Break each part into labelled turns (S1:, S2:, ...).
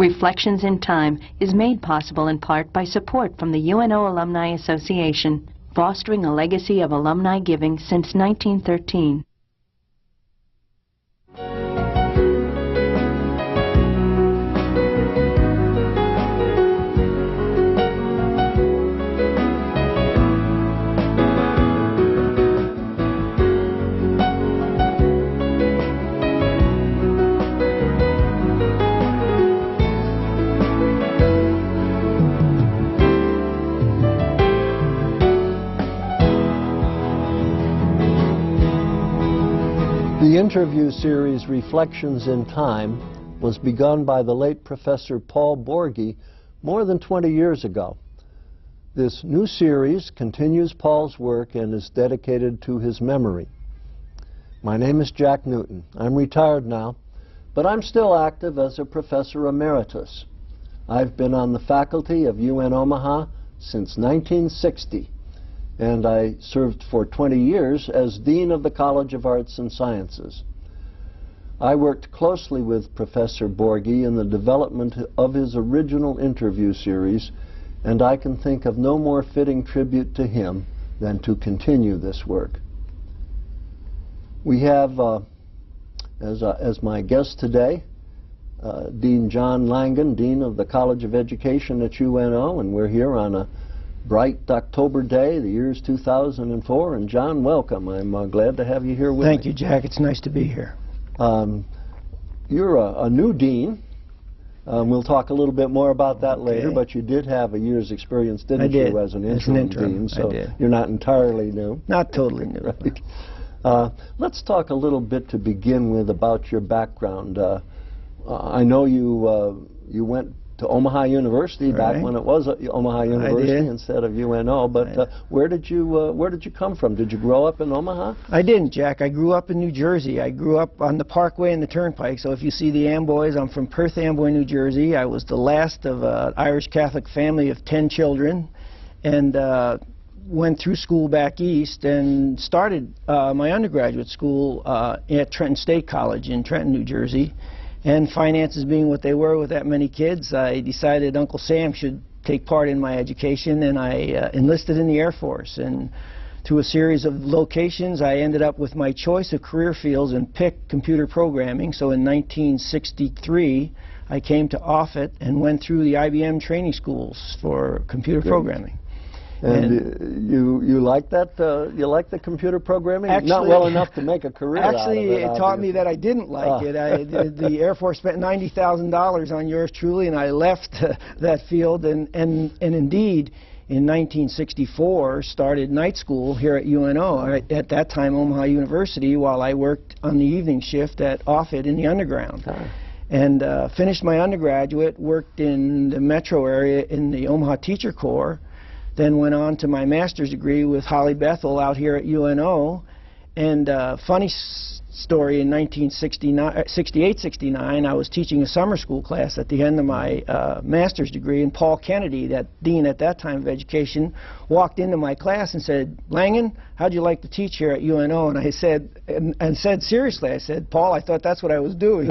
S1: Reflections in Time is made possible in part by support from the UNO Alumni Association, fostering a legacy of alumni giving since 1913.
S2: The interview series Reflections in Time was begun by the late Professor Paul Borghi more than 20 years ago. This new series continues Paul's work and is dedicated to his memory. My name is Jack Newton. I'm retired now, but I'm still active as a professor emeritus. I've been on the faculty of UN Omaha since 1960. And I served for 20 years as Dean of the College of Arts and Sciences. I worked closely with Professor Borghi in the development of his original interview series, and I can think of no more fitting tribute to him than to continue this work. We have, as my guest today, Dean John Langan, Dean of the College of Education at UNO, and we're here on a bright October day. The year is 2004, and John, welcome. I'm glad to have you here with me.
S3: Thank you, Jack. It's nice to be here.
S2: You're a new dean. We'll talk a little bit more about that later, but you did have a year's experience, didn't you, as an interim dean? So you're not entirely new.
S3: Not totally new.
S2: Right. Let's talk a little bit to begin with about your background. I know you went to Omaha University back when it was Omaha University instead of UNO. But where did you come from? Did you grow up in Omaha?
S3: I didn't, Jack. I grew up in New Jersey. I grew up on the Parkway and the Turnpike. So if you see the Amboys, I'm from Perth Amboy, New Jersey. I was the last of an Irish Catholic family of 10 children, and went through school back east and started my undergraduate school at Trenton State College in Trenton, New Jersey. And finances being what they were with that many kids, I decided Uncle Sam should take part in my education, and I enlisted in the Air Force. And through a series of locations, I ended up with my choice of career fields and picked computer programming. So in 1963, I came to Offutt and went through the IBM training schools for computer programming.
S2: And you like that? You like the computer programming?
S3: Actually,
S2: not well enough to make a career out of it.
S3: Actually, it taught me that I didn't like it. The Air Force spent $90,000 on yours truly, and I left that field. And indeed, in 1964, started night school here at UNO. At that time, Omaha University, while I worked on the evening shift at Offutt in the underground. And finished my undergraduate, worked in the metro area in the Omaha Teacher Corps. Then went on to my master's degree with Holly Bethel out here at UNO. And funny story, in 1968-69, I was teaching a summer school class at the end of my master's degree, and Paul Kennedy, that dean at that time of education, walked into my class and said, "Langan, how'd you like to teach here at UNO?" And I said, and said seriously, I said, "Paul, I thought that's what I was doing."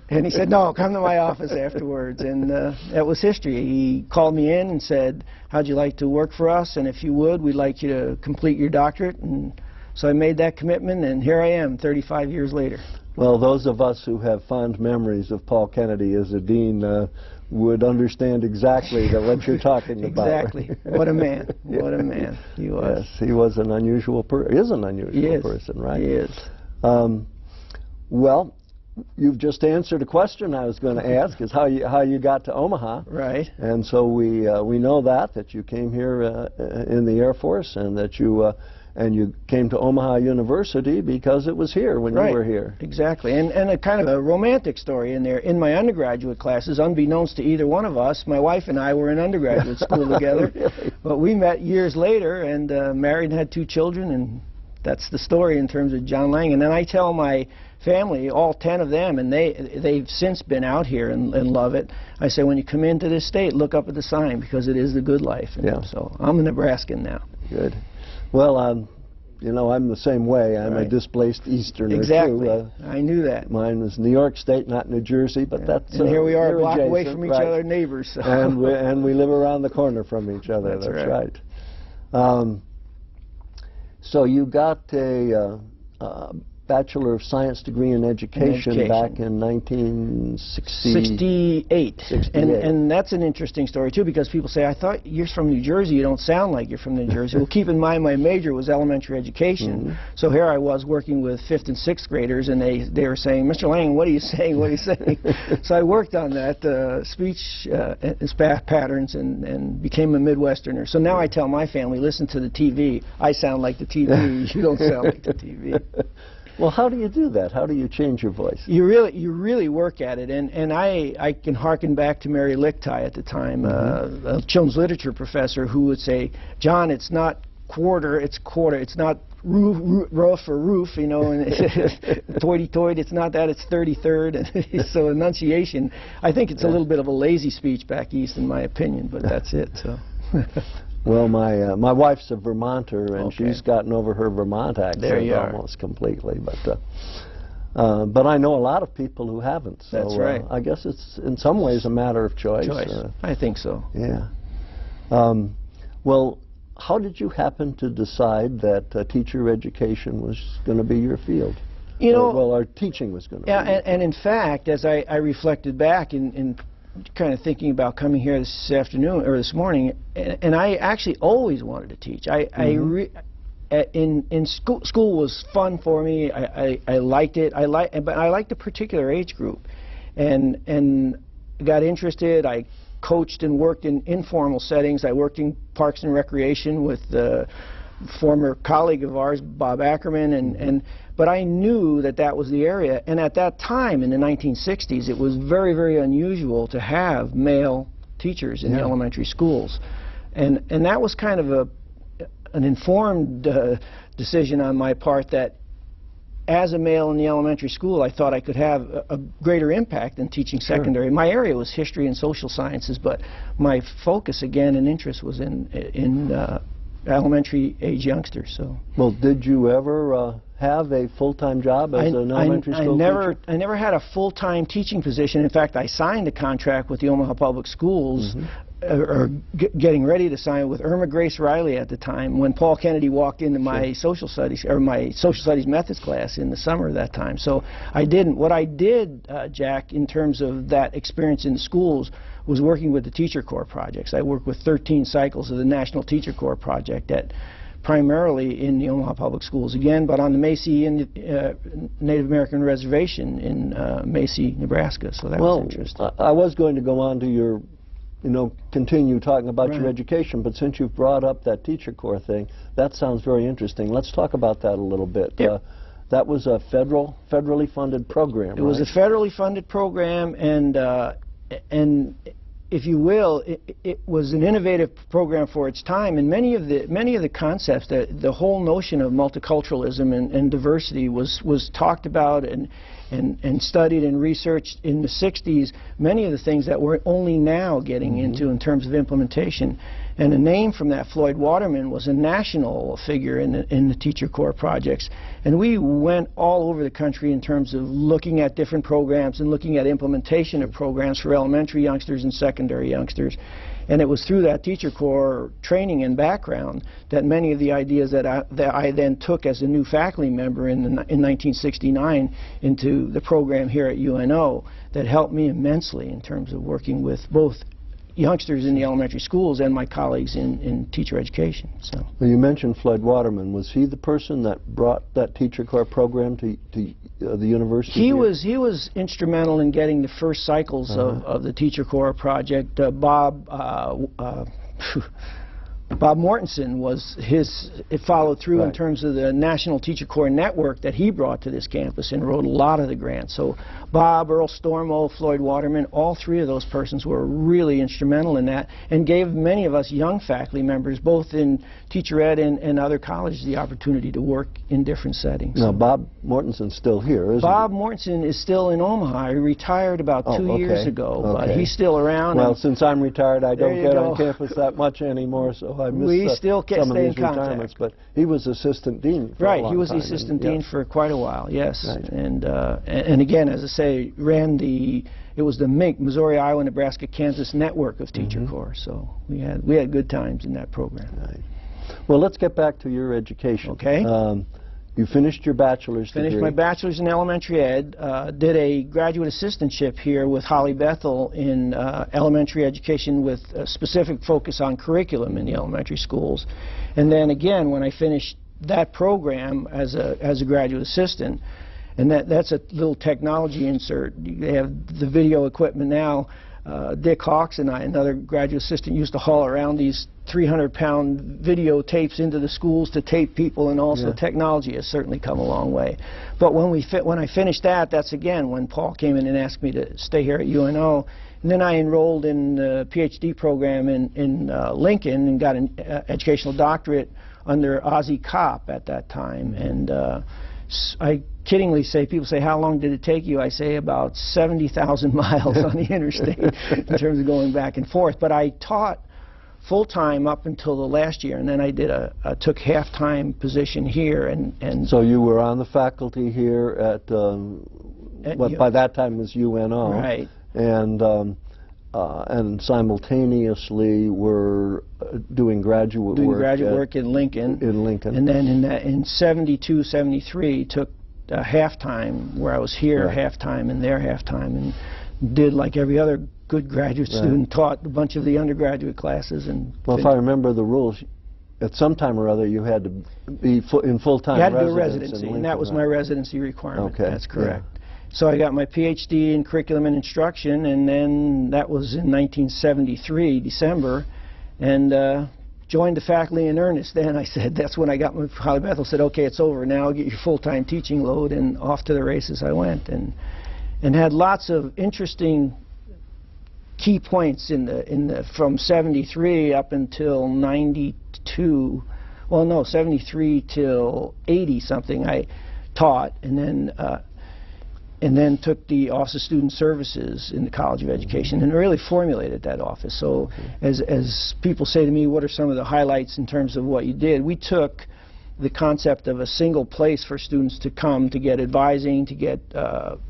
S3: And he said, "No, come to my office afterwards." And that was history. He called me in and said, "How'd you like to work for us? And if you would, we'd like you to complete your doctorate." And so I made that commitment, and here I am 35 years later.
S2: Well, those of us who have fond memories of Paul Kennedy as a dean would understand exactly what you're talking about.
S3: Exactly. What a man. What a man he was.
S2: Yes, he was an unusual is an unusual person, right?
S3: He is.
S2: Well, you've just answered a question I was going to ask, is how you got to Omaha.
S3: Right.
S2: And so we know that you came here in the Air Force, and that you came to Omaha University because it was here when you were here.
S3: Exactly. And a kind of a romantic story in there. In my undergraduate classes, unbeknownst to either one of us, my wife and I were in undergraduate school together.
S2: Really?
S3: But we met years later and married and had 2 children, and that's the story in terms of John Langan. And then I tell my family, all 10 of them, and they've since been out here and love it. I say, when you come into this state, look up at the sign, because it is the good life. And so I'm a Nebraskan now.
S2: Good. Well, you know, I'm the same way. I'm a displaced Easterner,
S3: exactly.
S2: too.
S3: I knew that.
S2: Mine was New York State, not New Jersey, but that's...
S3: And here we are, a block
S2: adjacent,
S3: away from each other, neighbors. So.
S2: And we live around the corner from each other. That's right. So you got a Bachelor of Science degree in Education back in 1968.
S3: And that's an interesting story, too, because people say, I thought you're from New Jersey. You don't sound like you're from New Jersey. Well, keep in mind, my major was elementary education. So here I was working with 5th and 6th graders, and they were saying, Mr. Langan, what are you saying? What are you saying? So I worked on that speech patterns and became a Midwesterner. So now I tell my family, listen to the TV. I sound like the TV. You don't sound like the TV.
S2: Well, how do you do that? How do you change your voice?
S3: You really work at it, and I can hearken back to Mary Lichtai at the time, a children's literature professor, who would say, John, it's not quarter, it's quarter. It's not roof or roof, you know, and toity-toit, it's not that, it's 33rd. And so enunciation, I think it's a little bit of a lazy speech back east, in my opinion, but that's it. So.
S2: Well, my wife's a Vermonter, and she's gotten over her Vermont accent almost completely. But I know a lot of people who haven't. So
S3: that's right.
S2: I guess it's in some ways a matter of choice.
S3: I think so.
S2: Yeah. Well, how did you happen to decide that teacher education was going to be your field? You know, or teaching was going to be.
S3: Yeah, and in fact, as I reflected back in kind of thinking about coming here this afternoon or this morning, and I actually always wanted to teach. In school was fun for me. I liked it. But I liked a particular age group, and got interested. I coached and worked in informal settings. I worked in Parks and Recreation with the former colleague of ours, Bob Ackerman, but I knew that was the area. And at that time, in the 1960s, it was very, very unusual to have male teachers in the elementary schools. And that was kind of an informed decision on my part, that as a male in the elementary school, I thought I could have a greater impact than teaching secondary. My area was history and social sciences, but my focus, again, and interest was in elementary age youngsters. So. Well,
S2: did you ever have a full-time job as an elementary school teacher?
S3: I never had a full-time teaching position. In fact, I signed a contract with the Omaha Public Schools, or getting ready to sign with Irma Grace Riley at the time, when Paul Kennedy walked into my social studies, or my social studies methods class in the summer of that time. So I didn't. What I did, Jack, in terms of that experience in schools, was working with the Teacher Corps projects. I worked with 13 cycles of the National Teacher Corps project, primarily in the Omaha Public Schools again, but on the Macy Native American Reservation in Macy, Nebraska. So that was interesting.
S2: I was going to go on to your, continue talking about your education, but since you've brought up that Teacher Corps thing, that sounds very interesting. Let's talk about that a little bit.
S3: Yep.
S2: That was a federally funded program,
S3: It was a federally funded program, and if you will, it was an innovative program for its time, and many of the concepts, the whole notion of multiculturalism and diversity was talked about and studied and researched in the 60s. Many of the things that we're only now getting into in terms of implementation. And a name from that, Floyd Waterman, was a national figure in the Teacher Corps projects. And we went all over the country in terms of looking at different programs and looking at implementation of programs for elementary youngsters and secondary youngsters. And it was through that Teacher Corps training and background that many of the ideas that I then took as a new faculty member in 1969 into the program here at UNO that helped me immensely in terms of working with both youngsters in the elementary schools and my colleagues in teacher education. So.
S2: Well, you mentioned Floyd Waterman. Was he the person that brought that Teacher Corps program to the university?
S3: He was instrumental in getting the first cycles of the Teacher Corps project. Bob Mortensen was it followed through in terms of the National Teacher Corps network that he brought to this campus and wrote a lot of the grants. So Bob, Earl Stormo, Floyd Waterman, all three of those persons were really instrumental in that and gave many of us young faculty members, both in teacher ed and other colleges, the opportunity to work in different settings.
S2: Now, Bob Mortensen's still here, isn't he?
S3: Bob Mortensen is still in Omaha. He retired about 2 years ago, but he's still around.
S2: Well, since I'm retired, I don't get on campus that much anymore, so I missed
S3: we still
S2: some of
S3: stay in
S2: these retirements,
S3: contact.
S2: but he was assistant dean for a
S3: Right,
S2: long
S3: he was
S2: time,
S3: the assistant
S2: and,
S3: dean for quite a while, yes.
S2: Right.
S3: And again, as I say, ran it was the MINC, Missouri, Iowa, Nebraska, Kansas network of teacher corps. So we had good times in that program.
S2: Right. Well, let's get back to your education.
S3: Okay.
S2: You finished your bachelor's
S3: Finished
S2: degree.
S3: my bachelor's in elementary ed, did a graduate assistantship here with Holly Bethel in elementary education with a specific focus on curriculum in the elementary schools. And then again, when I finished that program as a graduate assistant, and that's a little technology insert. They have the video equipment now. Dick Hawks and I, another graduate assistant, used to haul around these 300-pound videotapes into the schools to tape people, and also technology has certainly come a long way. But when I finished that, that's again when Paul came in and asked me to stay here at UNO. And then I enrolled in the PhD program in Lincoln and got an educational doctorate under Ozzie Kopp at that time. And I kiddingly say, people say, how long did it take you? I say about 70,000 miles on the interstate in terms of going back and forth. But I taught full-time up until the last year, and then I took half-time position here. And
S2: so you were on the faculty here at what by that time was UNO.
S3: Right.
S2: And simultaneously were doing graduate work
S3: in Lincoln.
S2: In Lincoln.
S3: And then in 72, 73, took half-time, where I was here half-time and there half-time, and did like every other good graduate student, taught a bunch of the undergraduate classes. And
S2: well, if I remember the rules, at some time or other you had to be in full-time residence.
S3: You had to do a residency,
S2: in Lincoln,
S3: and that was my residency requirement.
S2: Okay.
S3: That's correct. So I got my PhD in curriculum and instruction, and then that was in 1973, December, and joined the faculty in earnest. Then I said, that's when I got my, Holly Bethel said, okay, it's over now, get your full-time teaching load, and off to the races I went, and had lots of interesting key points from 73 up until 92, well no, 73 till 80 something I taught, and then took the Office of Student Services in the College of Education and really formulated that office. So as people say to me, what are some of the highlights in terms of what you did? We took the concept of a single place for students to come to get advising, to get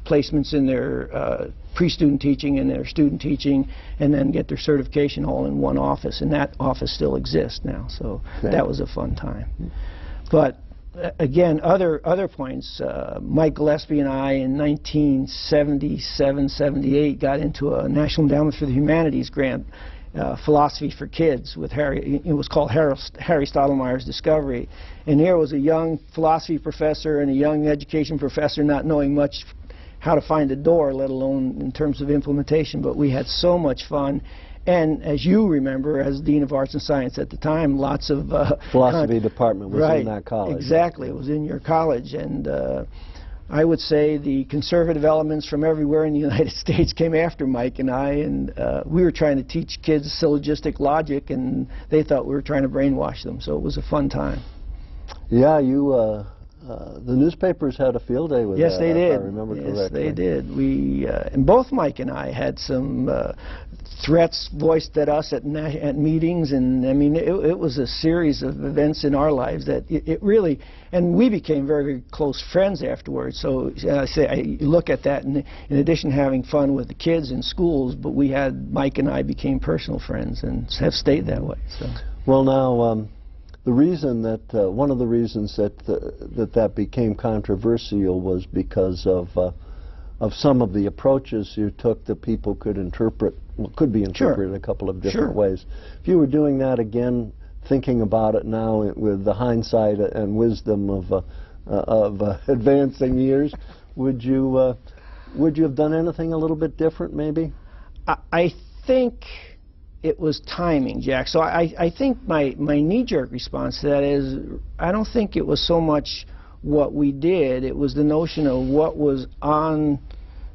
S3: placements in their pre-student teaching and their student teaching, and then get their certification all in one office. And that office still exists now, so that was a fun time. But again, other points, Mike Gillespie and I in 1977-78 got into a National Endowment for the Humanities grant, Philosophy for Kids, with Harry. It was called Harry Stottlemyre's Discovery. And here was a young philosophy professor and a young education professor not knowing much how to find a door, let alone in terms of implementation. But we had so much fun. And as you remember, as Dean of Arts and Science at the time, lots of
S2: philosophy department was in that college.
S3: Exactly, it was in your college, and I would say the conservative elements from everywhere in the United States came after Mike and I, and we were trying to teach kids syllogistic logic, and they thought we were trying to brainwash them. So it was a fun time.
S2: Yeah, you. The newspapers had a field day with that.
S3: Yes, they did.
S2: If I remember correctly.
S3: Yes, they did. We and both Mike and I had some threats voiced at us at meetings, and I mean it was a series of events in our lives that it really, and we became very, very close friends afterwards. So I look at that, and in addition to having fun with the kids in schools, but Mike and I became personal friends and have stayed that way. So.
S2: Well, now. The reason that one of the reasons that that became controversial was because of some of the approaches you took that people could interpret, could be interpreted a couple of different ways. If you were doing that again, thinking about it now with the hindsight and wisdom of advancing years, would you have done anything a little bit different, maybe?
S3: I think it was timing, Jack. So I think my knee-jerk response to that is I don't think it was so much what we did. It was the notion of what was on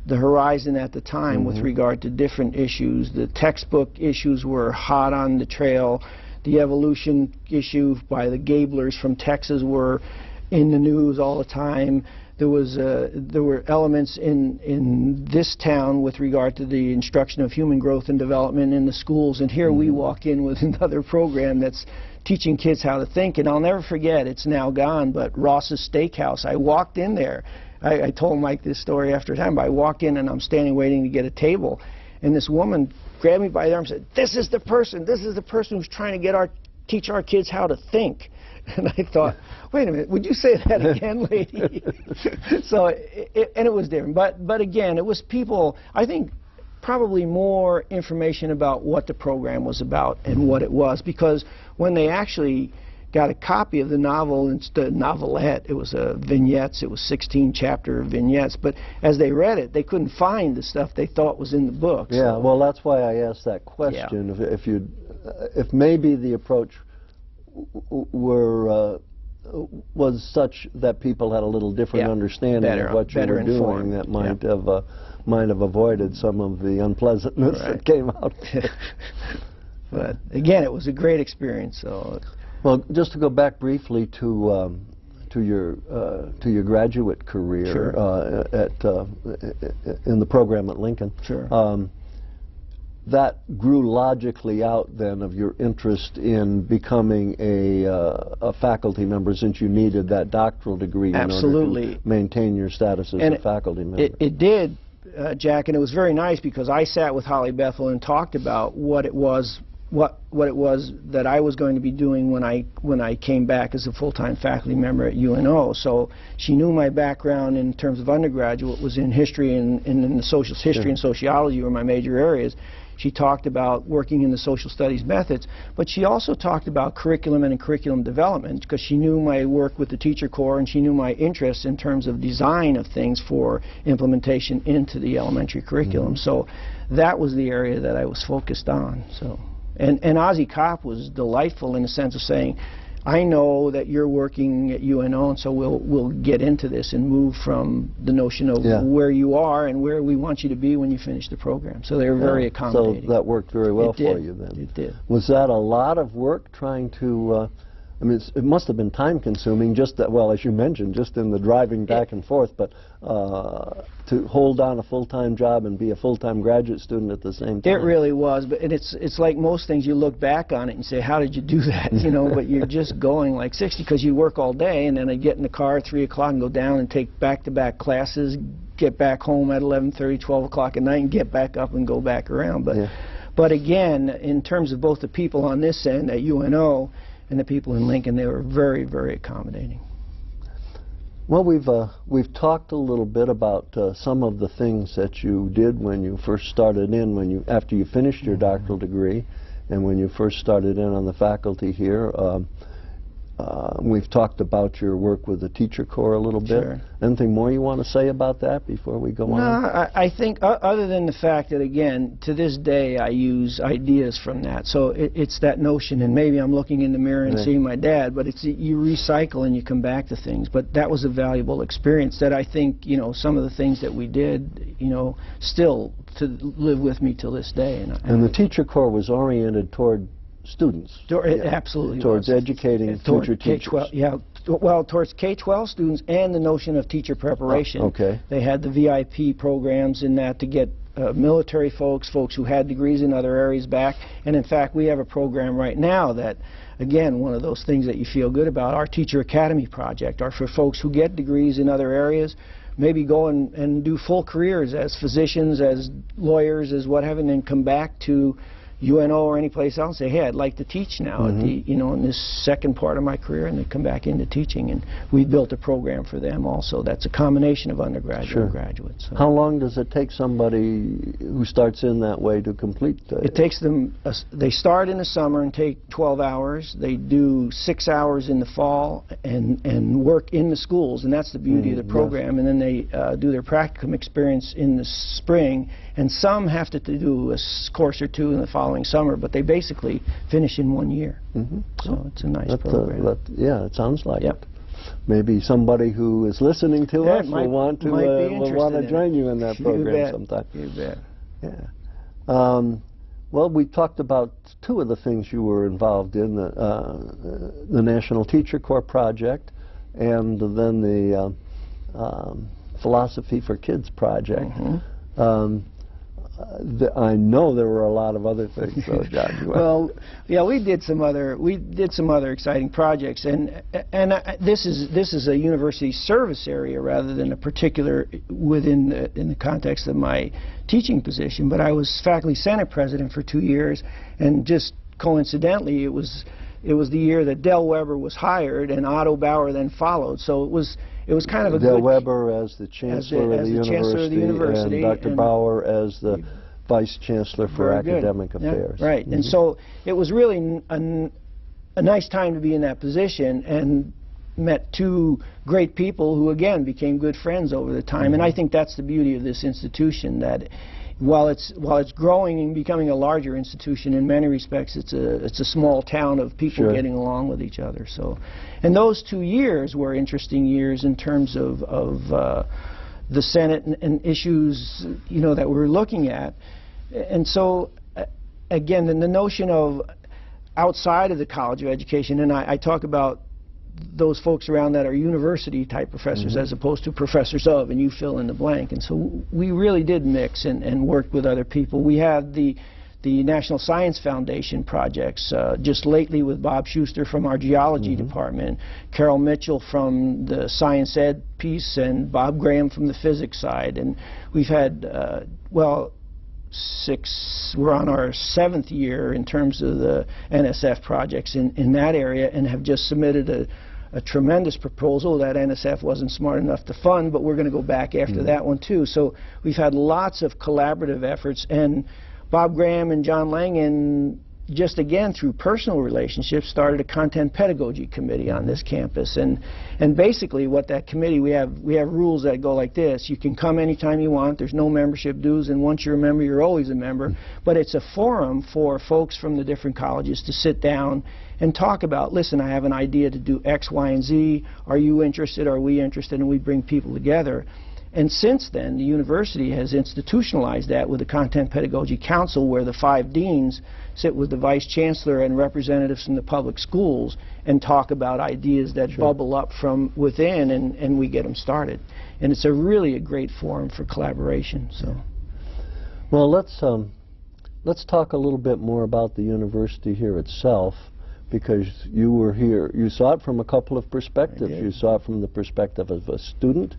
S3: the horizon at the time with regard to different issues. The textbook issues were hot on the trail. The evolution issue by the Gablers from Texas were in the news all the time. there were elements in this town with regard to the instruction of human growth and development in the schools, and here we walk in with another program that's teaching kids how to think. And I'll never forget, it's now gone, but Ross's Steakhouse, I walked in there. I told Mike this story after time, but I walk in and I'm standing waiting to get a table, and this woman grabbed me by the arm and said, this is the person who's trying to teach our kids how to think. And I thought, wait a minute, would you say that again, lady? So, and it was different. But again, it was people, I think, probably more information about what the program was about and what it was, because when they actually got a copy of the novel, instead of novelette, it was vignettes, it was 16-chapter vignettes, but as they read it, they couldn't find the stuff they thought was in the book.
S2: Yeah,
S3: so.
S2: Well, that's why I asked that question. Yeah. If maybe the approach was such that people had a little different understanding of what you were doing, that might have avoided some of the unpleasantness that came out.
S3: But again, it was a great experience. So,
S2: well, just to go back briefly to your graduate career in the program at Lincoln.
S3: Sure.
S2: That grew logically out then of your interest in becoming a faculty member, since you needed that doctoral degree in order to maintain your status as a faculty member.
S3: It did, Jack, and it was very nice because I sat with Holly Bethel and talked about what it was that I was going to be doing when I came back as a full-time faculty member at UNO. So she knew my background in terms of undergraduate was in history and in the social history and sociology were my major areas. She talked about working in the social studies methods, but she also talked about curriculum and curriculum development, because she knew my work with the Teacher Corps and she knew my interests in terms of design of things for implementation into the elementary curriculum. So that was the area that I was focused on. So, and Ozzie Kopp was delightful in the sense of saying, I know that you're working at UNO, and so we'll get into this and move from the notion of where you are and where we want you to be when you finish the program. So they were very accommodating.
S2: So that worked very well for you then.
S3: It did.
S2: Was that a lot of work trying to, I mean, it must have been time-consuming, just that, well, as you mentioned, just in the driving back and forth, but to hold on a full-time job and be a full-time graduate student at the same time.
S3: It really was, but it's like most things, you look back on it and say, how did you do that? You know, but you're just going like 60, because you work all day, and then I get in the car at 3 o'clock and go down and take back-to-back classes, get back home at 11:30, 12 o'clock at night, and get back up and go back around. But again, in terms of both the people on this end at UNO and the people in Lincoln, they were very, very accommodating.
S2: Well, we've talked a little bit about some of the things that you did when you first started in, after you finished your doctoral degree, and when you first started in on the faculty here. We've talked about your work with the Teacher Corps a little bit.
S3: Sure.
S2: Anything more you want to say about that before we go on?
S3: No, I think other than the fact that, again, to this day I use ideas from that. So it's that notion, and maybe I'm looking in the mirror and seeing my dad, but it's you recycle and you come back to things. But that was a valuable experience that I think, you know, some of the things that we did, you know, still to live with me till this day.
S2: And the Teacher Corps was oriented toward students.
S3: Absolutely.
S2: Towards educating future teachers.
S3: Well, towards K-12 students and the notion of teacher preparation.
S2: Okay.
S3: They had the VIP programs in that to get military folks who had degrees in other areas back. And in fact, we have a program right now that, again, one of those things that you feel good about, our Teacher Academy project, are for folks who get degrees in other areas, maybe go and do full careers as physicians, as lawyers, as what have you, and then come back to UNO or any place else and say, hey, I'd like to teach now at the, you know, in this second part of my career, and they come back into teaching. And we built a program for them also. That's a combination of undergraduate and graduate. So.
S2: How long does it take somebody who starts in that way to complete?
S3: It takes them, they start in the summer and take 12 hours. They do 6 hours in the fall and work in the schools, and that's the beauty of the program. And then they do their practicum experience in the spring, and some have to do a course or two in the following summer, but they basically finish in 1 year. So it's a nice program.
S2: Yeah, it sounds like it. Maybe somebody who is listening to us will want to join you in that program sometime.
S3: You bet.
S2: Yeah. Well, we talked about two of the things you were involved in, the National Teacher Corps project, and then Philosophy for Kids project. I know there were a lot of other things, though, John.
S3: Well, yeah, we did some other exciting projects, and this is a university service area rather than a particular in the context of my teaching position. But I was faculty senate president for 2 years, and just coincidentally, it was the year that Del Weber was hired, and Otto Bauer then followed. So it was kind of a
S2: Del
S3: good...
S2: Weber as the Chancellor of the University, and Dr. Bauer as the Vice Chancellor for Academic Affairs.
S3: Yeah, right. And so it was really a nice time to be in that position, and met two great people who, again, became good friends over the time. And I think that's the beauty of this institution, that while it's growing and becoming a larger institution, in many respects it's a small town of people getting along with each other. So, and those 2 years were interesting years in terms of the Senate and issues, you know, that we're looking at. And so again, the notion of outside of the College of Education, and I talk about those folks around that are university type professors as opposed to professors of, and you fill in the blank. And so we really did mix and worked with other people. We had the National Science Foundation projects just lately with Bob Schuster from our geology department, Carol Mitchell from the science ed piece, and Bob Graham from the physics side. And we've had, well, we're on our 7th year in terms of the NSF projects in that area, and have just submitted a tremendous proposal that NSF wasn't smart enough to fund, but we're going to go back after that one too. So we've had lots of collaborative efforts, and Bob Graham and John Langan, just again through personal relationships, started a content pedagogy committee on this campus. And basically what that committee, we have rules that go like this: you can come anytime you want, there's no membership dues, and once you're a member, you're always a member. But it's a forum for folks from the different colleges to sit down and talk about, listen, I have an idea to do X, Y, and Z. Are you interested? Are we interested? And we bring people together. And since then, the university has institutionalized that with the Content Pedagogy Council, where the 5 deans sit with the Vice Chancellor and representatives from the public schools and talk about ideas that bubble up from within, and we get them started. And it's really a great forum for collaboration. So,
S2: well, let's talk a little bit more about the university here itself, because you were here. You saw it from a couple of perspectives. You saw it from the perspective of a student.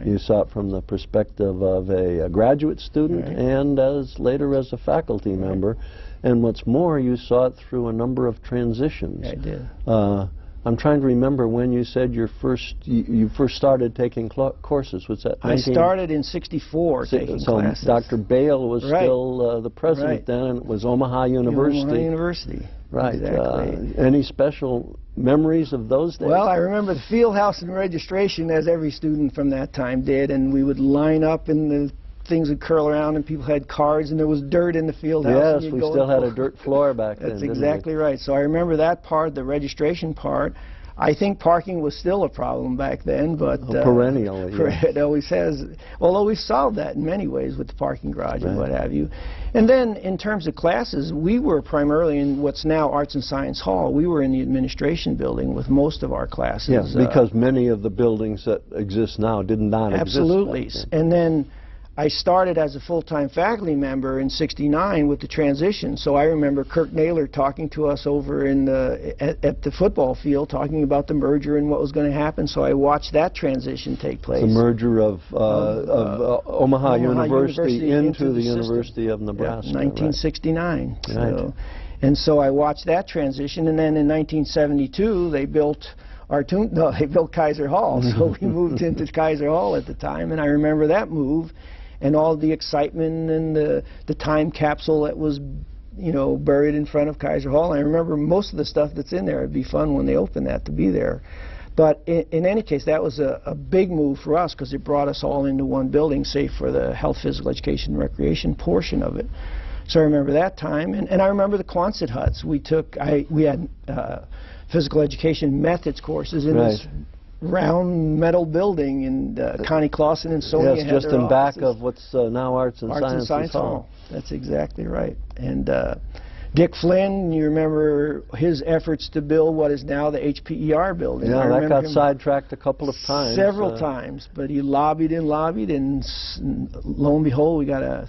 S2: You saw it from the perspective of a graduate student, and later as a faculty member. And what's more, you saw it through a number of transitions.
S3: I did.
S2: I'm trying to remember when you said you first started taking courses. Was that
S3: I started in '64 taking classes.
S2: So Dr. Bale was still the president then, and it was Omaha University.
S3: Omaha University.
S2: Right.
S3: Exactly.
S2: Any special memories of those days?
S3: Well, I remember the field house and registration, as every student from that time did, and we would line up, and the things would curl around, and people had cards, and there was dirt in the field house.
S2: Yes, we still had a dirt floor back then.
S3: That's exactly right. So I remember that part, the registration part. I think parking was still a problem back then, but
S2: perennially.
S3: It always has. Although we've solved that in many ways with the parking garage and what have you. And then in terms of classes, we were primarily in what's now Arts and Science Hall. We were in the administration building with most of our classes.
S2: Yes, because many of the buildings that exist now did not exist.
S3: Absolutely. And then I started as a full-time faculty member in '69 with the transition. So I remember Kirk Naylor talking to us over in at the football field, talking about the merger and what was going to happen. So I watched that transition take place.
S2: The merger of Omaha University into the University of Nebraska.
S3: Yeah, 1969.
S2: Right.
S3: So, and so I watched that transition, and then in 1972 they built they built Kaiser Hall. So we moved into Kaiser Hall at the time, and I remember that move and all the excitement and the time capsule that was, you know, buried in front of Kaiser Hall. And I remember most of the stuff that's in there. It'd be fun when they open that to be there. But in any case, that was a big move for us, because it brought us all into one building, save for the health, physical education, and recreation portion of it. So I remember that time, and I remember the Quonset huts. We had physical education methods courses in this round metal building, and Connie Clausen and Sonia had
S2: just
S3: their
S2: in back
S3: offices.
S2: of what's now Arts and Science
S3: Hall. That's exactly right. And Dick Flynn, you remember his efforts to build what is now the HPER building.
S2: Yeah, that got sidetracked a couple of times.
S3: Several times, but he lobbied and lobbied, and lo and behold, we got a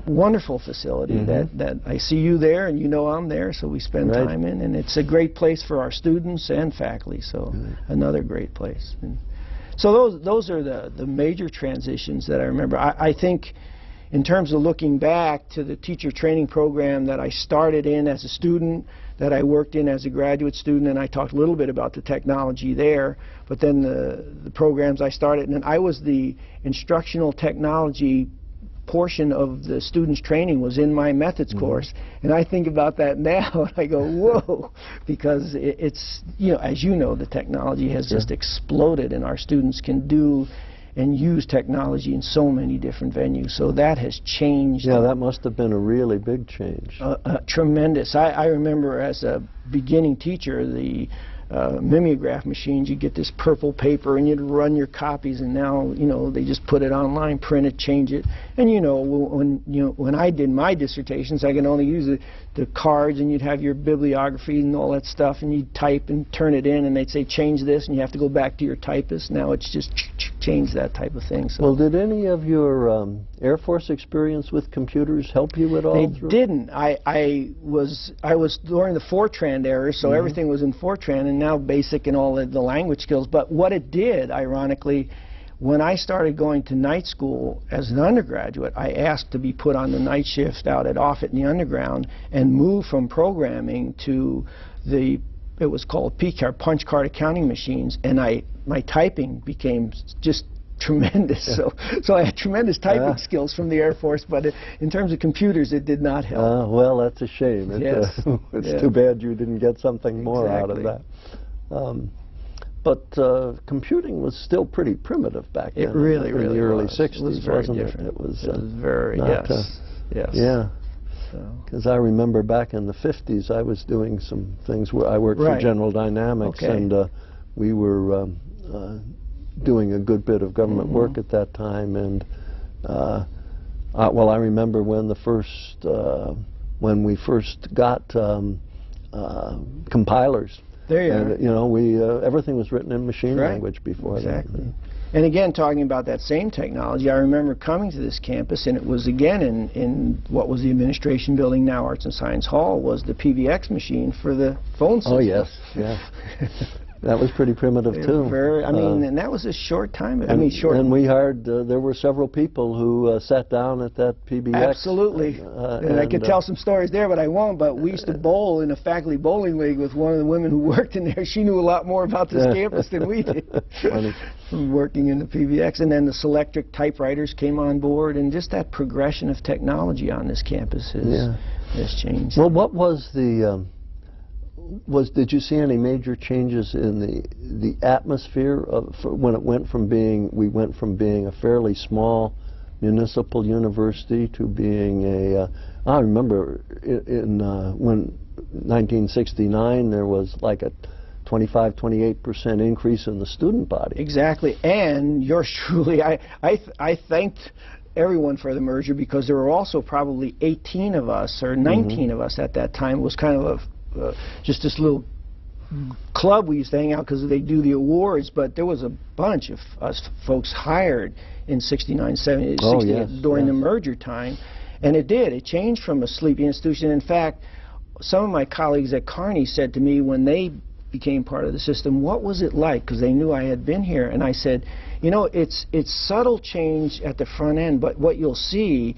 S3: wonderful facility that I see you there, and you know I'm there, so we spend time in, and it's a great place for our students and faculty, so another great place. And so those are the major transitions that I remember. I think in terms of looking back to the teacher training program that I started in as a student, that I worked in as a graduate student, and I talked a little bit about the technology there, but then the programs I started, and I was the instructional technology portion of the students' training was in my methods course, and I think about that now and I go, whoa, because it's, you know, as you know, the technology has just exploded, and our students can do and use technology in so many different venues. So that has changed.
S2: Yeah, that must have been a really big change.
S3: Tremendous. I remember as a beginning teacher, the mimeograph machines, you get this purple paper and you'd run your copies, and now, you know, they just put it online, print it, change it. And you know, when I did my dissertations, I could only use the cards, and you'd have your bibliography and all that stuff, and you'd type and turn it in, and they'd say change this, and you have to go back to your typist. Now it's just change that type of thing. So
S2: well, did any of your Air Force experience with computers help you at all?
S3: They didn't. I was during the Fortran era, so everything was in Fortran, and now BASIC and all the language skills. But what it did, ironically, when I started going to night school as an undergraduate, I asked to be put on the night shift out at Offutt in the Underground and move from programming to it was called PCAR, punch card accounting machines, and my typing became just tremendous. So I had tremendous typing skills from the Air Force, but in terms of computers, it did not help.
S2: Well, that's a shame. It's too bad you didn't get something more out of that. But computing was still pretty primitive back then.
S3: It really,
S2: in
S3: really
S2: the early
S3: was.
S2: 60s,
S3: it was very
S2: wasn't
S3: different.
S2: it? It was
S3: very, yes.
S2: Yeah. Because I remember back in the 50s, I was doing some things where I worked for General Dynamics, and we were doing a good bit of government work at that time. And well, I remember when we first got compilers.
S3: There you are.
S2: And, you know, everything was written in machine language before that.
S3: And again, talking about that same technology, I remember coming to this campus, and it was again in what was the administration building, now Arts and Science Hall, was the PBX machine for the phone system.
S2: Oh yes, that was pretty primitive too.
S3: I mean, and that was a short time.
S2: And we hired. There were several people who sat down at that PBX.
S3: Absolutely. And I could tell some stories there, but I won't. But we used to bowl in a faculty bowling league with one of the women who worked in there. She knew a lot more about this campus than we did.
S2: Funny.
S3: Working in the PBX, and then the Selectric typewriters came on board, and just that progression of technology on this campus has changed.
S2: Well, what was the did you see any major changes in the atmosphere when it went from being a fairly small municipal university to being I remember when 1969 there was like a 25–28% increase in the student body.
S3: Exactly, and yours truly, I thanked everyone for the merger, because there were also probably 18 of us or 19 of us at that time. It was kind of just this little club we used to hang out because they do the awards, but there was a bunch of us folks hired in 69, 70, 60 during the merger time, and it changed from a sleepy institution. In fact, some of my colleagues at Kearney said to me when they became part of the system, what was it like? Because they knew I had been here, and I said, you know, it's subtle change at the front end, but what you'll see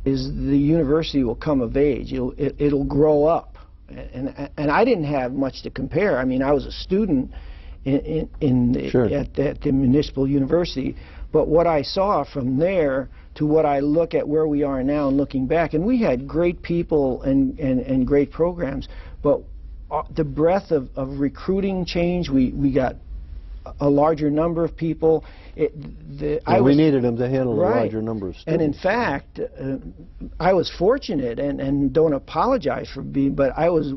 S3: is the university will come of age. It'll grow up. And I didn't have much to compare. I mean, I was a student at the municipal university, but what I saw from there to what I look at where we are now and looking back, and we had great people and great programs, but the breadth of recruiting change, we got a larger number of people.
S2: We needed them to handle a larger number of students.
S3: And in fact, I was fortunate, and don't apologize for being, but I was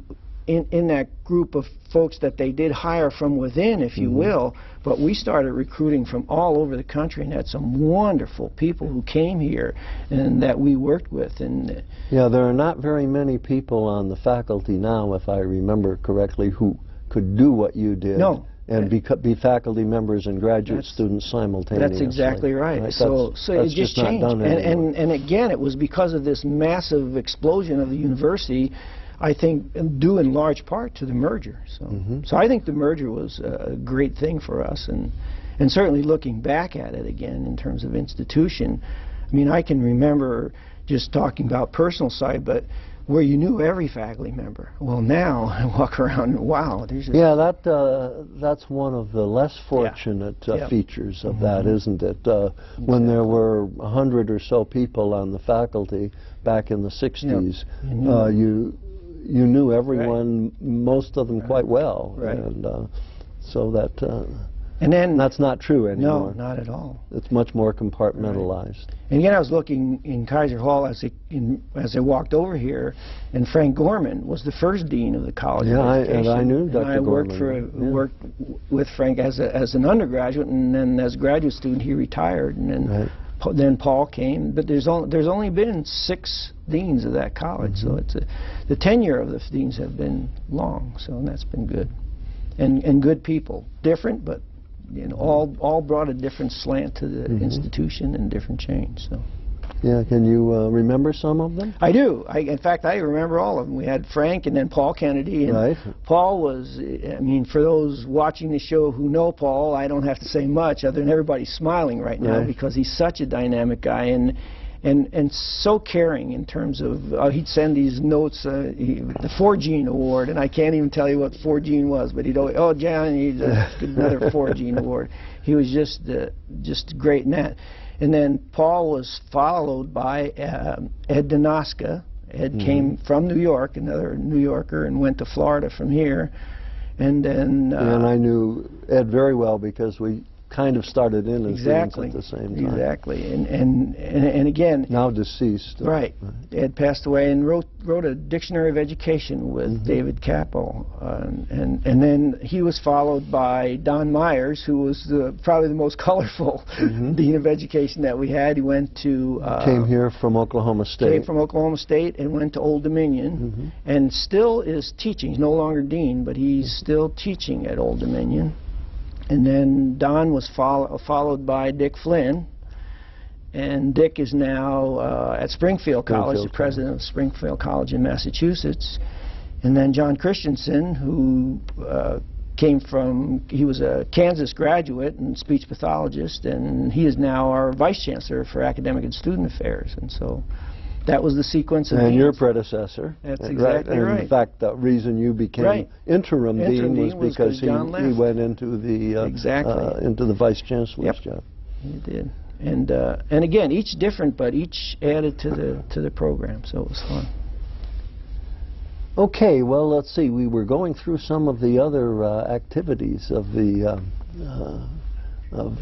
S3: in that group of folks that they did hire from within, if you will, but we started recruiting from all over the country and had some wonderful people who came here and that we worked with. And
S2: yeah, there are not very many people on the faculty now, if I remember correctly, who could do what you did.
S3: No.
S2: And be faculty members and graduate students simultaneously.
S3: That's exactly right. So it just changed. And again, it was because of this massive explosion of the university, I think, due in large part to the merger. So I think the merger was a great thing for us, and certainly looking back at it again in terms of institution, I mean, I can remember just talking about personal side, but where you knew every faculty member. Well, now I walk around and wow, there's just...
S2: Yeah, that's one of the less fortunate features of that, isn't it? When there were 100 or so people on the faculty back in the 60s, you knew everyone, most of them quite well, and so that.
S3: And then
S2: that's not true anymore.
S3: No, not at all.
S2: It's much more compartmentalized.
S3: And again, I was looking in Kaiser Hall as I walked over here, and Frank Gorman was the first dean of the College of Education.
S2: And I knew Dr.
S3: Gorman. Worked with Frank as an undergraduate, and then as a graduate student he retired, and then then Paul came. But there's only been 6 deans of that college, so it's the tenure of the deans have been long, so and that's been good, and good people, different, but you know, all brought a different slant to the institution and different change. So.
S2: Yeah, can you remember some of them?
S3: I do. In fact, I remember all of them. We had Frank and then Paul Kennedy. And Paul was, I mean, for those watching the show who know Paul, I don't have to say much other than everybody's smiling right now because he's such a dynamic guy and so caring in terms of, he'd send these notes, the 4-Gene Award, and I can't even tell you what 4-Gene was, but he'd always, oh, John, he'd another 4-Gene Award. He was just great in that. And then Paul was followed by Ed Denoska. Ed came from New York, another New Yorker, and went to Florida from here. And then...
S2: and I knew Ed very well because we kind of started in as deans at the same time.
S3: Exactly. And again...
S2: Now deceased.
S3: Right. Ed passed away and wrote a Dictionary of Education with David Capel. And then he was followed by Don Myers, who was probably the most colorful Dean of Education that we had. He went to...
S2: came here from Oklahoma State.
S3: Came from Oklahoma State and went to Old Dominion and still is teaching. He's no longer Dean, but he's still teaching at Old Dominion. And then Don was followed by Dick Flynn, and Dick is now at Springfield College, the president of Springfield College in Massachusetts. And then John Christensen, who he was a Kansas graduate and speech pathologist, and he is now our vice chancellor for academic and student affairs. And so that was the sequence of deans.
S2: Your predecessor.
S3: That's exactly right.
S2: In fact, the reason you became interim dean was because he went into the into the vice chancellor's job.
S3: He did, and again, each different, but each added to the program, so it was fun.
S2: Okay, well, let's see. We were going through some of the other activities of the.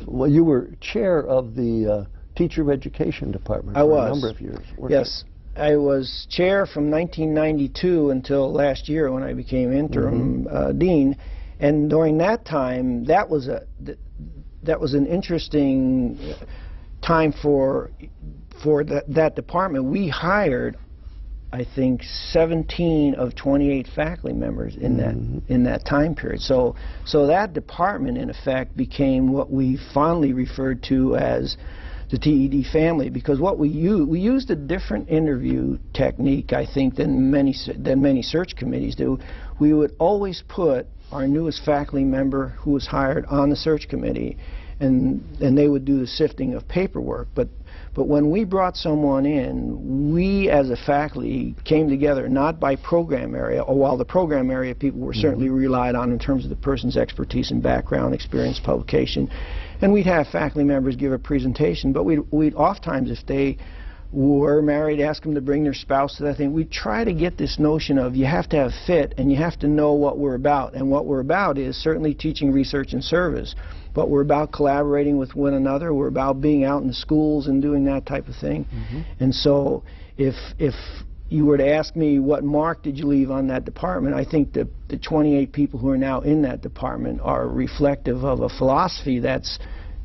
S2: Well, you were chair of the. Teacher of Education Department for a number of years.
S3: Yes, I was chair from 1992 until last year when I became interim dean, and during that time, that was an interesting time for that department. We hired, I think, 17 of 28 faculty members in that time period. So that department, in effect, became what we fondly referred to as the TED family, because what we used a different interview technique, I think, than many search committees do. We would always put our newest faculty member who was hired on the search committee, and they would do the sifting of paperwork. But when we brought someone in, we as a faculty came together not by program area, or while the program area people were certainly relied on in terms of the person's expertise and background, experience, publication. And we'd have faculty members give a presentation, but we'd oftentimes, if they were married, ask them to bring their spouse to that thing. We'd try to get this notion of you have to have fit and you have to know what we're about. And what we're about is certainly teaching, research, and service. But we're about collaborating with one another. We're about being out in the schools and doing that type of thing. And so if you were to ask me what mark did you leave on that department, I think the 28 people who are now in that department are reflective of a philosophy that's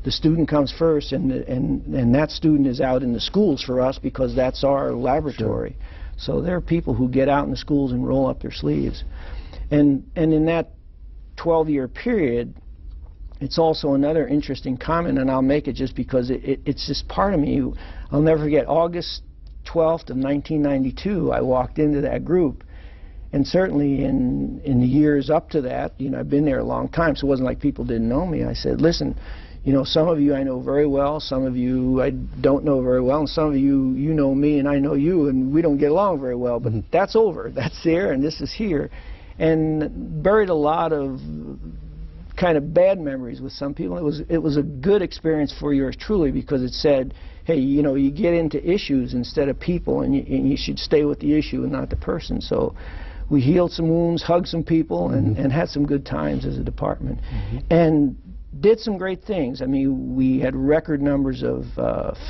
S3: the student comes first, and that student is out in the schools for us because that's our laboratory. Sure. So there are people who get out in the schools and roll up their sleeves. And in that 12-year period, it's also another interesting comment, and I'll make it just because it's just part of me. I'll never forget August 12th of 1992, I walked into that group, and certainly in the years up to that, you know, I've been there a long time, so it wasn't like people didn't know me. I said, listen, you know, some of you I know very well, some of you I don't know very well, and some of you, you know me and I know you, and we don't get along very well, but that's over. That's there, and this is here. And buried a lot of kind of bad memories with some people. It was a good experience for yours truly, because it said, hey, you know, you get into issues instead of people, and you should stay with the issue and not the person. So we healed some wounds, hugged some people, and had some good times as a department. And did some great things. I mean, we had record numbers of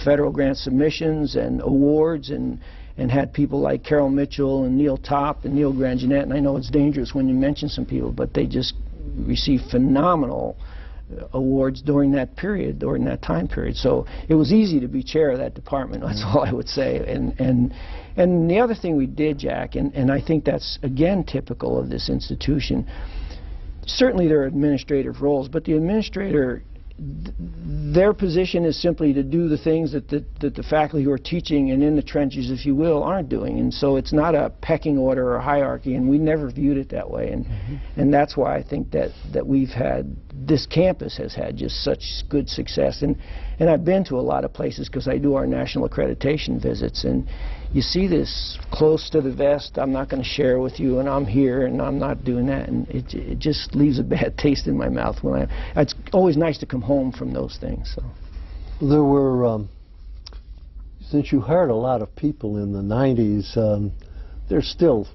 S3: federal grant submissions and awards, and had people like Carol Mitchell and Neil Topp and Neil Grangenet, and I know it's dangerous when you mention some people, but they just received phenomenal awards during that period, during that time period. So it was easy to be chair of that department, that's all I would say. And the other thing we did, Jack, and I think that's again typical of this institution, certainly there are administrative roles, but the administrator, their position is simply to do the things that the faculty who are teaching and in the trenches, if you will, aren't doing. And so it's not a pecking order or hierarchy, and we never viewed it that way. And that's why I think that we've had, this campus has had just such good success. And I've been to a lot of places because I do our national accreditation visits, and you see this close to the vest, I'm not going to share with you, and I'm here, and I'm not doing that, and it just leaves a bad taste in my mouth when it's always nice to come home from those things. So
S2: there were, since you hired a lot of people in the 90s, they're still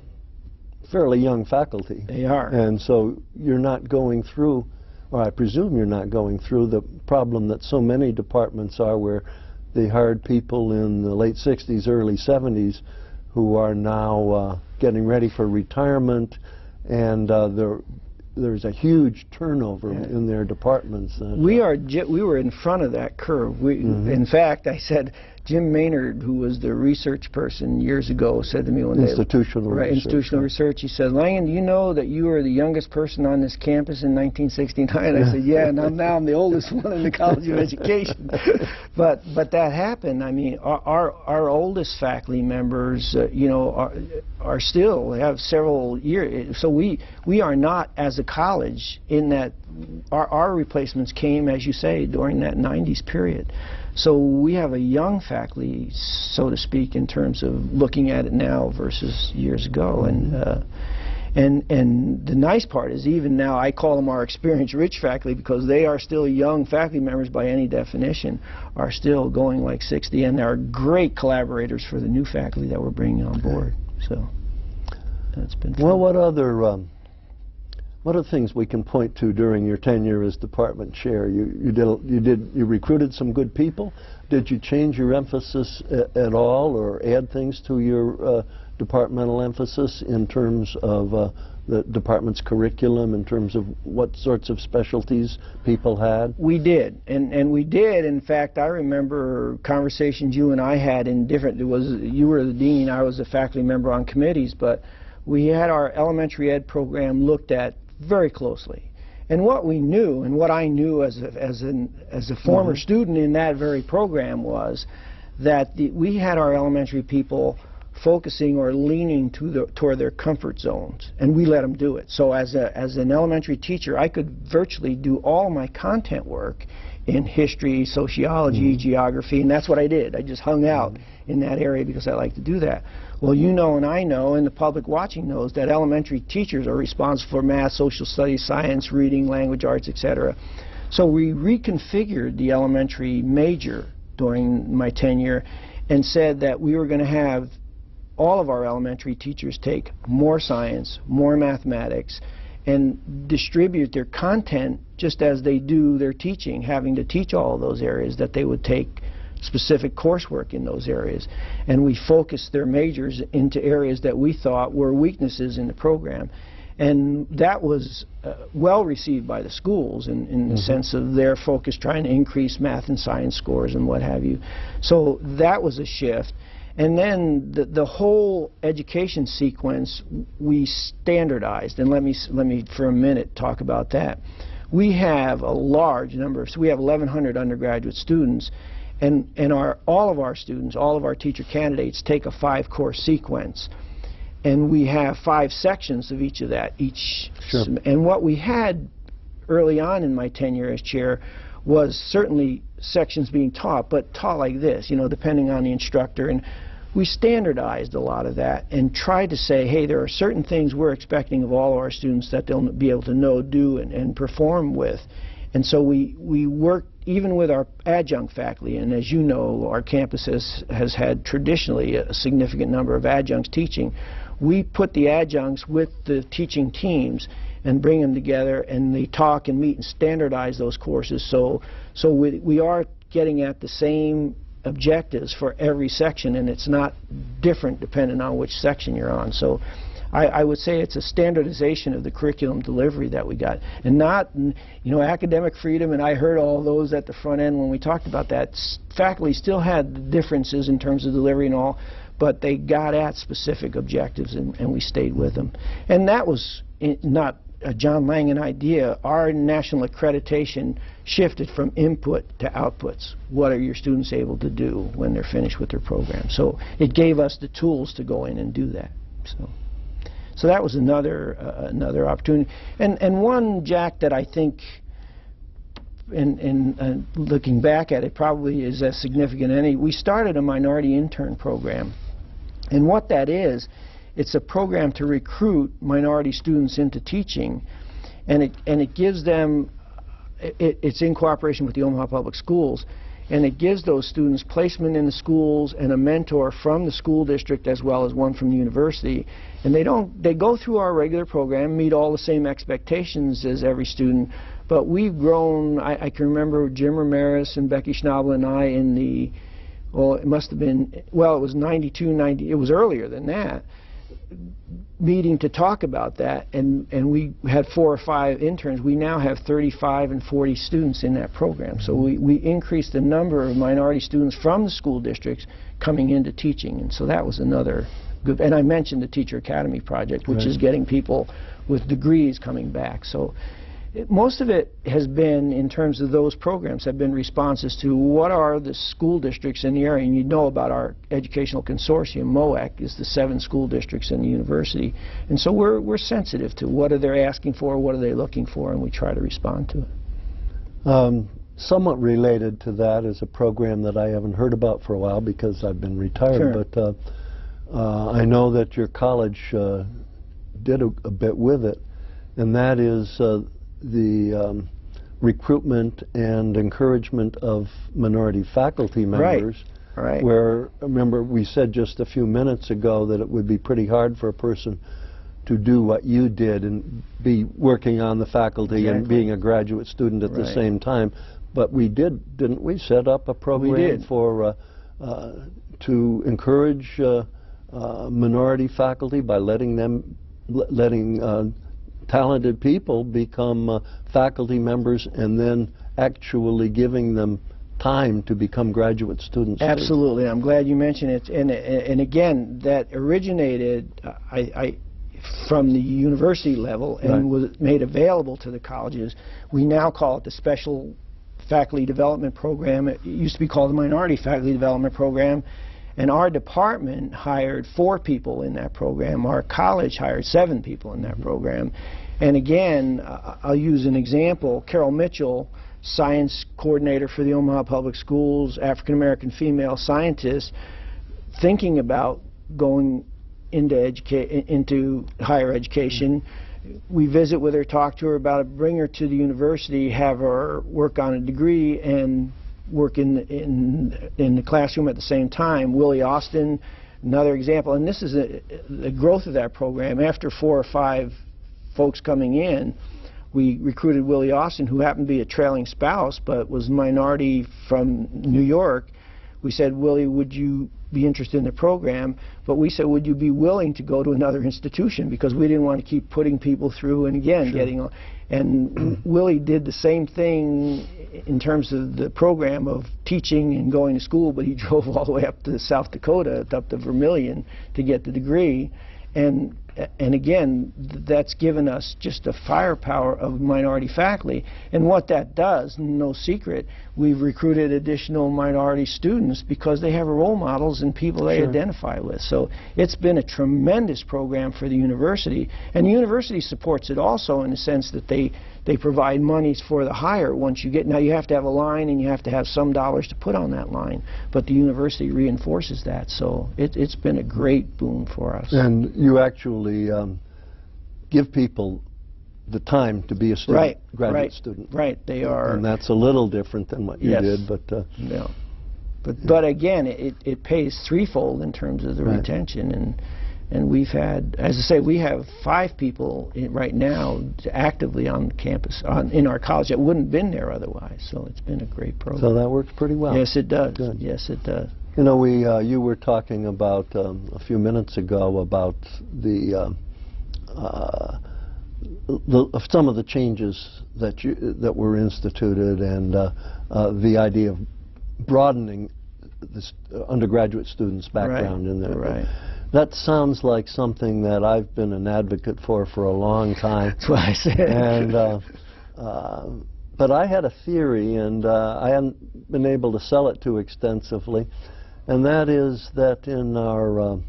S2: fairly young faculty.
S3: They are. And
S2: so you're not going through, or I presume you're not going through, the problem that so many departments are, where they hired people in the late 60s, early 70s who are now getting ready for retirement, and there's a huge turnover in their departments.
S3: We were in front of that curve. In fact, I said, Jim Maynard, who was the research person years ago, said to me one day,
S2: institutional
S3: research, he said, Langan, do you know that you were the youngest person on this campus in 1969? I said, yeah, and now I'm the oldest one in the College of Education. But that happened. I mean, our oldest faculty members, you know, are still have several years. So we are not, as a college, in that our replacements came, as you say, during that 90s period. So we have a young faculty, so to speak, in terms of looking at it now versus years ago. And the nice part is, even now, I call them our experience-rich faculty, because they are still young faculty members by any definition, are still going like 60, and they're great collaborators for the new faculty that we're bringing on board. So that's been fun.
S2: Well, what are things we can point to during your tenure as department chair? You recruited some good people. Did you change your emphasis at all, or add things to your departmental emphasis in terms of the department's curriculum, in terms of what sorts of specialties people had?
S3: We did, and we did. In fact, I remember conversations you and I had in different, you were the dean, I was a faculty member on committees, but we had our elementary ed program looked at very closely. And what we knew, and what I knew as a former student in that very program, was that we had our elementary people focusing or leaning toward their comfort zones, and we let them do it. So as an elementary teacher, I could virtually do all my content work in history, sociology, geography, and that's what I did. I just hung out in that area because I like to do that. Well, you know, and I know, and the public watching knows, that elementary teachers are responsible for math, social studies, science, reading, language arts, etc. So we reconfigured the elementary major during my tenure and said that we were going to have all of our elementary teachers take more science, more mathematics, and distribute their content just as they do their teaching, having to teach all of those areas, that they would take specific coursework in those areas, and we focused their majors into areas that we thought were weaknesses in the program. And that was well received by the schools in the sense of their focus trying to increase math and science scores and what have you. So that was a shift. And then the whole education sequence we standardized. And let me for a minute talk about that. We have a large number, so we have 1,100 undergraduate students, and all of our students, all of our teacher candidates take a 5-course sequence. And we have 5 sections of each of that.
S2: Sure.
S3: And what we had early on in my tenure as chair was certainly sections being taught, but taught like this, you know, depending on the instructor. And we standardized a lot of that and tried to say, hey, there are certain things we're expecting of all of our students that they'll be able to know, do, and perform with. And so we worked even with our adjunct faculty, and as you know, our campus has had traditionally a significant number of adjuncts teaching. We put the adjuncts with the teaching teams and bring them together, and they talk and meet and standardize those courses. So we are getting at the same objectives for every section, and it's not different depending on which section you're on. So I would say it's a standardization of the curriculum delivery that we got, and not, you know, academic freedom. And I heard all those at the front end when we talked about that. Faculty still had differences in terms of delivery and all, but they got at specific objectives, and we stayed with them. And that was not a John Langan idea. Our national accreditation shifted from input to outputs. What are your students able to do when they're finished with their program? So it gave us the tools to go in and do that. So that was another opportunity. And one, Jack, that I think, in looking back at it, probably is as significant as any. We started a minority intern program. And what that is, it's a program to recruit minority students into teaching, and it gives them, it's in cooperation with the Omaha Public Schools, and it gives those students placement in the schools and a mentor from the school district as well as one from the university. And they go through our regular program, meet all the same expectations as every student, but we've grown. I can remember Jim Ramirez and Becky Schnabel and I in the, well, it must have been, well, it was 92, 90, it was earlier than that, meeting to talk about that, and we had 4 or 5 interns. We now have 35 and 40 students in that program. So we increased the number of minority students from the school districts coming into teaching, and so that was another good. And I mentioned the Teacher Academy project, which is getting people with degrees coming back. So most of it has been, in terms of those programs, have been responses to what are the school districts in the area. And you know about our educational consortium. MOAC is the 7 school districts and the university. And so we're sensitive to what are they asking for, what are they looking for, and we try to respond to it.
S2: Somewhat related to that is a program that I haven't heard about for a while because I've been retired.
S3: Sure.
S2: But I know that your college did a bit with it, and that is the recruitment and encouragement of minority faculty members.
S3: Right.
S2: Where, remember, we said just a few minutes ago that it would be pretty hard for a person to do what you did and be working on the faculty and being a graduate student at the same time. But we did, didn't we, set up a program for to encourage minority faculty by letting talented people become faculty members and then actually giving them time to become graduate students.
S3: Absolutely. I'm glad you mentioned it. And again, that originated from the university level and was made available to the colleges. We now call it the Special Faculty Development Program. It used to be called the Minority Faculty Development Program. And our department hired 4 people in that program. Our college hired 7 people in that program. And again, I'll use an example. Carol Mitchell, science coordinator for the Omaha Public Schools, African-American female scientist, thinking about going into higher education. We visit with her, talk to her about it, bring her to the university, have her work on a degree and work in the classroom at the same time. Willie Austin, another example, and this is the growth of that program. After 4 or 5 folks coming in, we recruited Willie Austin, who happened to be a trailing spouse but was minority from New York. we said, Willie, would you be interested in the program? But we said, would you be willing to go to another institution? Because we didn't want to keep putting people through and again getting on. And Willie did the same thing in terms of the program of teaching and going to school, but he drove all the way up to South Dakota, up to Vermilion, to get the degree. And again, that's given us just the firepower of minority faculty. And what that does, no secret, we've recruited additional minority students because they have role models and people they identify with. So it's been a tremendous program for the university. And the university supports it also in the sense that they provide monies for the hire once you get. Now you have to have a line and you have to have some dollars to put on that line, but the university reinforces that. So it's been a great boon for us.
S2: And you actually give people the time to be a student, graduate student.
S3: Right, they are.
S2: And that's a little different than what you did, but
S3: yeah. But again, it pays threefold in terms of the retention, and we've had, as I say, we have 5 people right now actively on campus in our college that wouldn't have been there otherwise. So it's been a great program.
S2: So that works pretty well.
S3: Yes, it does.
S2: Good.
S3: Yes, it does.
S2: You know, you were talking about a few minutes ago about some of the changes that were instituted, and the idea of broadening this undergraduate students' background in there.
S3: Right.
S2: That sounds like something that I've been an advocate for a long time.
S3: That's what I said.
S2: And but I had a theory, and I haven't been able to sell it too extensively, and that is that in our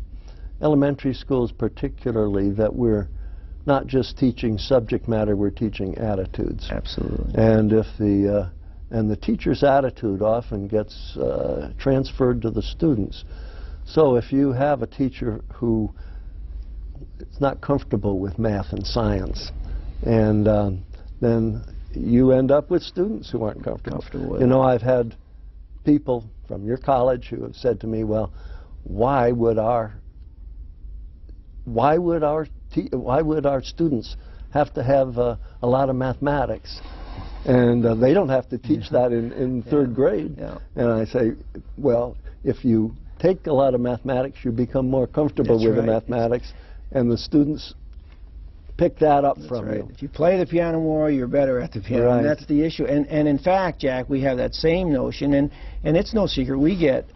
S2: elementary schools particularly, that we're not just teaching subject matter, we're teaching attitudes.
S3: Absolutely.
S2: And if the teacher's attitude often gets transferred to the students. So if you have a teacher who is not comfortable with math and science, and then you end up with students who aren't comfortable with it. You know, I've had people from your college who have said to me, well, why would our students have to have a lot of mathematics? And they don't have to teach that in 3rd grade. And I say, well, if you take a lot of mathematics, you become more comfortable with the mathematics, and the students pick that up from you.
S3: If you play the piano more, you're better at the piano, and that's the issue. And in fact, Jack, we have that same notion, and it's no secret, we get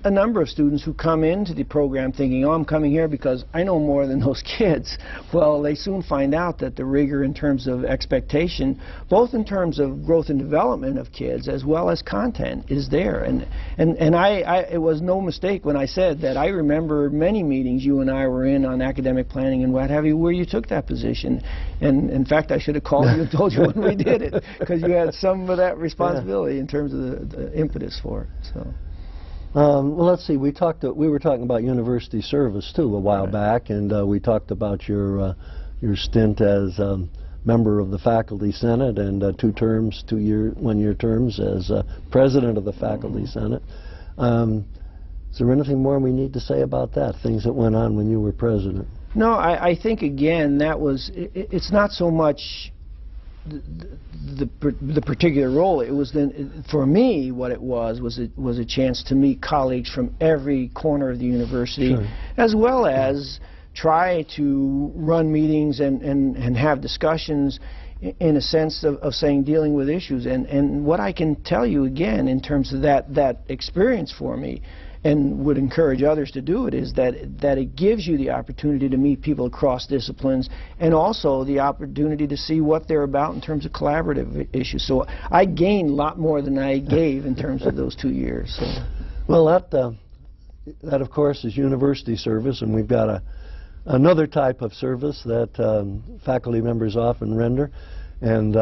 S3: a number of students who come into the program thinking, oh, I'm coming here because I know more than those kids. Well, they soon find out that the rigor in terms of expectation, both in terms of growth and development of kids as well as content, is there. And it was no mistake when I said that I remember many meetings you and I were in on academic planning and what have you, where you took that position. And in fact, I should have called you and told you when we did it, because you had some of that responsibility in terms of the impetus for it. So.
S2: Well, let's see. We were talking about university service too a while back, and we talked about your stint as member of the faculty senate and 1-year terms as president of the faculty senate. Is there anything more we need to say about that? Things that went on when you were president?
S3: No, I think again that was. It's not so much the particular role. It was then, for me, what it was a chance to meet colleagues from every corner of the university, as well as try to run meetings and have discussions in a sense of saying dealing with issues. And what I can tell you again in terms of that experience for me, and would encourage others to do it, is that it gives you the opportunity to meet people across disciplines, and also the opportunity to see what they're about in terms of collaborative issues. So I gained a lot more than I gave in terms of those 2 years. So.
S2: Well, that of course is university service, and we've got another type of service that faculty members often render, and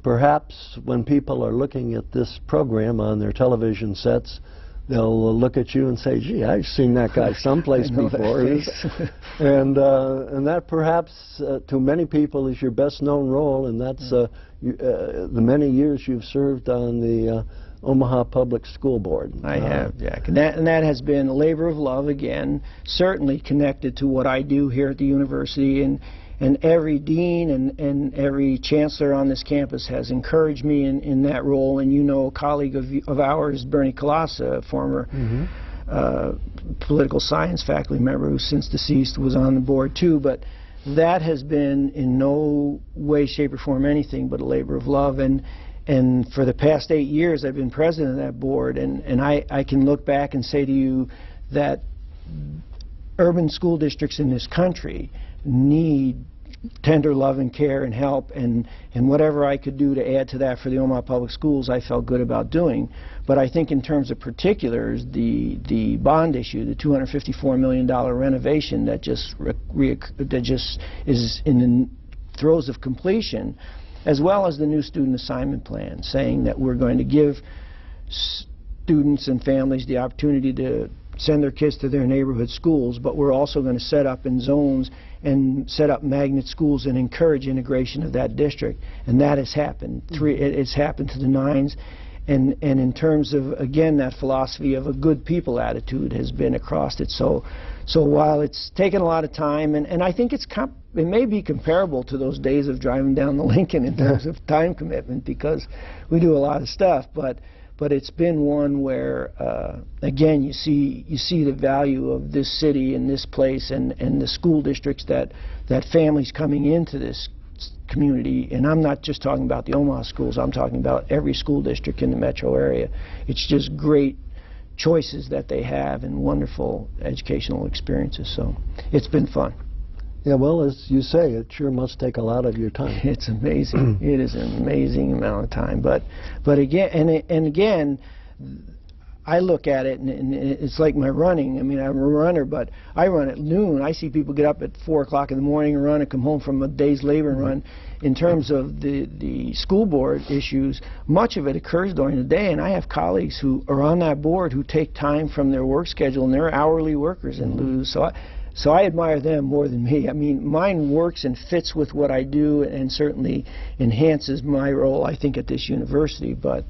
S2: perhaps when people are looking at this program on their television sets, they'll look at you and say, gee, I've seen that guy someplace before. And that perhaps to many people is your best known role, and that's the many years you've served on the Omaha Public School Board.
S3: I have, Jack. And that has been a labor of love, again, certainly connected to what I do here at the university. And And every dean and every chancellor on this campus has encouraged me in that role. And you know, a colleague of ours, Bernie Colassa, former political science faculty member who's since deceased, was on the board too. But that has been in no way, shape, or form anything but a labor of love. And for the past 8 years, I've been president of that board. And I can look back and say to you that urban school districts in this country need tender love and care and help, and whatever I could do to add to that for the Omaha Public Schools, I felt good about doing. But I think in terms of particulars, the bond issue, the $254 million renovation that just is in the throes of completion, as well as the new student assignment plan, saying that we're going to give students and families the opportunity to send their kids to their neighborhood schools, but we're also going to set up in zones and set up magnet schools and encourage integration of that district. And that has happened. It's happened to the nines. And in terms of, again, that philosophy of a good people attitude has been across it. So while it's taken a lot of time, and I think it may be comparable to those days of driving down the Lincoln in terms of time commitment, because we do a lot of stuff, but it's been one where, again, you see the value of this city and this place and the school districts that families coming into this community, and I'm not just talking about the Omaha schools, I'm talking about every school district in the metro area. It's just great choices that they have and wonderful educational experiences, so it's been fun.
S2: Yeah, well, as you say, it sure must take a lot of your time.
S3: It's amazing. It is an amazing amount of time. But again, and again, I look at it, and it's like my running. I mean, I'm a runner, but I run at noon. I see people get up at 4 o'clock in the morning and run and come home from a day's labor and run. In terms of the school board issues, much of it occurs during the day, and I have colleagues who are on that board who take time from their work schedule, and they're hourly workers and lose. So I admire them more than me. I mean, mine works and fits with what I do and certainly enhances my role, I think, at this university. But